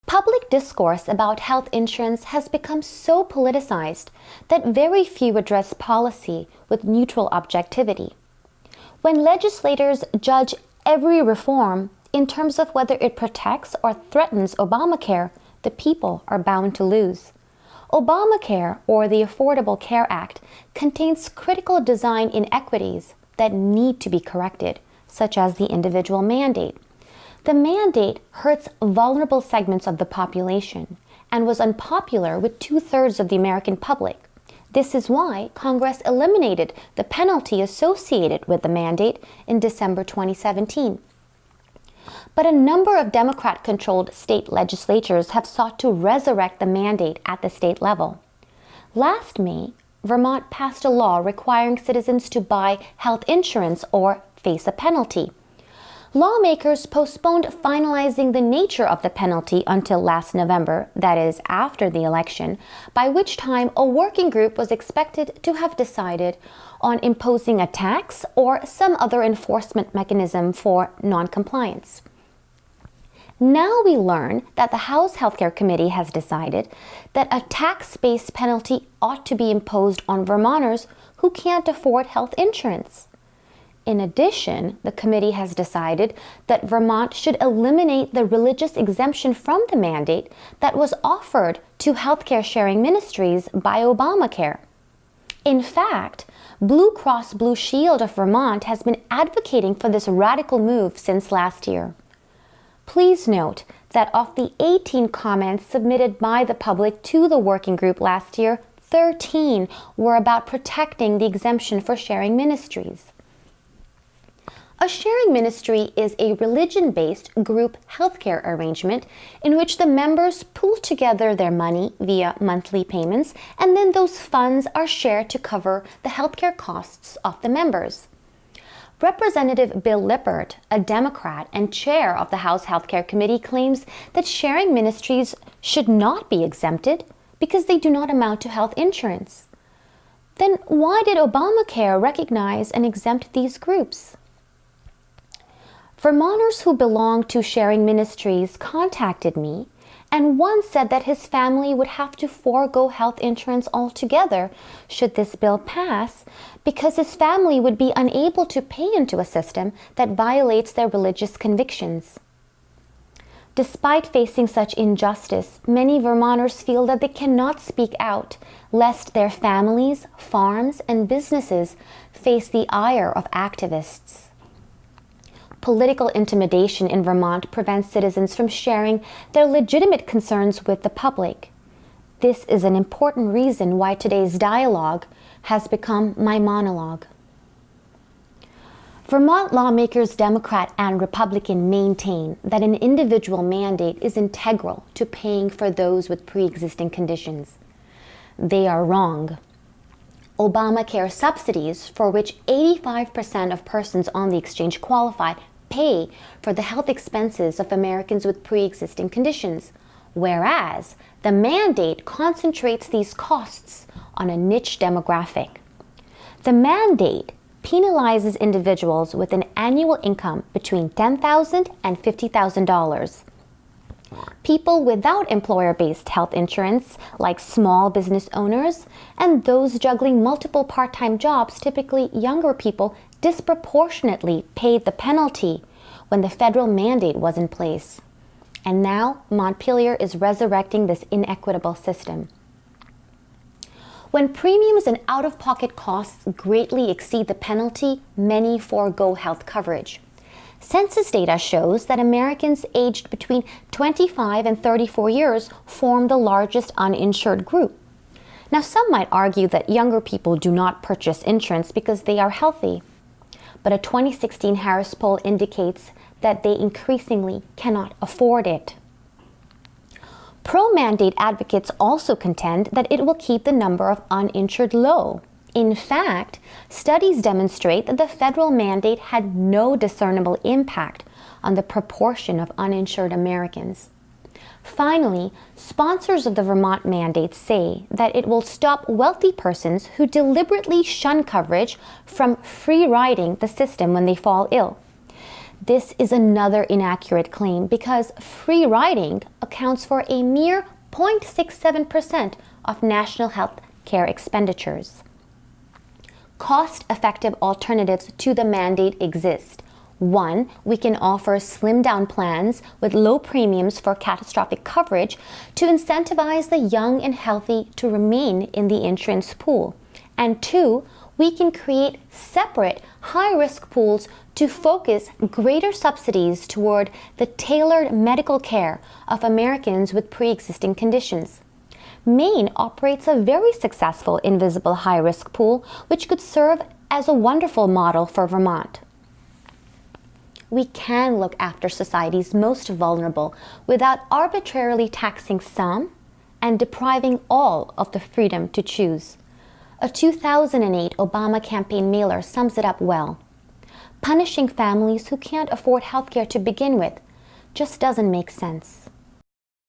Public discourse about health insurance has become so politicized that very few address policy with neutral objectivity. When legislators judge every reform in terms of whether it protects or threatens Obamacare, the people are bound to lose. Obamacare, or the Affordable Care Act, contains critical design inequities that need to be corrected, such as the individual mandate. The mandate hurts vulnerable segments of the population and was unpopular with 2/3 of the American public. This is why Congress eliminated the penalty associated with the mandate in December 2017. But a number of Democrat-controlled state legislatures have sought to resurrect the mandate at the state level. Last May, Vermont passed a law requiring citizens to buy health insurance or face a penalty. Lawmakers postponed finalizing the nature of the penalty until last November, that is, after the election, by which time a working group was expected to have decided on imposing a tax or some other enforcement mechanism for noncompliance. Now we learn that the House Healthcare Committee has decided that a tax-based penalty ought to be imposed on Vermonters who can't afford health insurance. In addition, the committee has decided that Vermont should eliminate the religious exemption from the mandate that was offered to healthcare sharing ministries by Obamacare. In fact, Blue Cross Blue Shield of Vermont has been advocating for this radical move since last year. Please note that of the 18 comments submitted by the public to the working group last year, 13 were about protecting the exemption for sharing ministries. A sharing ministry is a religion-based group healthcare arrangement in which the members pool together their money via monthly payments, and then those funds are shared to cover the healthcare costs of the members. Representative Bill Lippert, a Democrat and chair of the House Healthcare Committee, claims that sharing ministries should not be exempted because they do not amount to health insurance. Then why did Obamacare recognize and exempt these groups? Vermonters who belong to sharing ministries contacted me, and one said that his family would have to forego health insurance altogether should this bill pass because his family would be unable to pay into a system that violates their religious convictions. Despite facing such injustice, many Vermonters feel that they cannot speak out lest their families, farms, and businesses face the ire of activists. Political intimidation in Vermont prevents citizens from sharing their legitimate concerns with the public. This is an important reason why today's dialogue has become my monologue. Vermont lawmakers, Democrat and Republican, maintain that an individual mandate is integral to paying for those with pre-existing conditions. They are wrong. Obamacare subsidies, for which 85% of persons on the exchange qualify, pay for the health expenses of Americans with pre-existing conditions, whereas the mandate concentrates these costs on a niche demographic. The mandate penalizes individuals with an annual income between $10,000 and $50,000. People without employer-based health insurance, like small business owners and those juggling multiple part-time jobs, typically younger people, disproportionately paid the penalty when the federal mandate was in place. And now Montpelier is resurrecting this inequitable system. When premiums and out-of-pocket costs greatly exceed the penalty, many forego health coverage. Census data shows that Americans aged between 25 and 34 years form the largest uninsured group. Now, some might argue that younger people do not purchase insurance because they are healthy, but a 2016 Harris poll indicates that they increasingly cannot afford it. Pro-mandate advocates also contend that it will keep the number of uninsured low. In fact, studies demonstrate that the federal mandate had no discernible impact on the proportion of uninsured Americans. Finally, sponsors of the Vermont mandate say that it will stop wealthy persons who deliberately shun coverage from free riding the system when they fall ill. This is another inaccurate claim because free riding accounts for a mere 0.67% of national health care expenditures. Cost-effective alternatives to the mandate exist. One, we can offer slimmed-down plans with low premiums for catastrophic coverage to incentivize the young and healthy to remain in the insurance pool. And two, we can create separate high-risk pools to focus greater subsidies toward the tailored medical care of Americans with pre-existing conditions. Maine operates a very successful invisible high-risk pool, which could serve as a wonderful model for Vermont. We can look after society's most vulnerable without arbitrarily taxing some and depriving all of the freedom to choose. A 2008 Obama campaign mailer sums it up well. Punishing families who can't afford health care to begin with just doesn't make sense.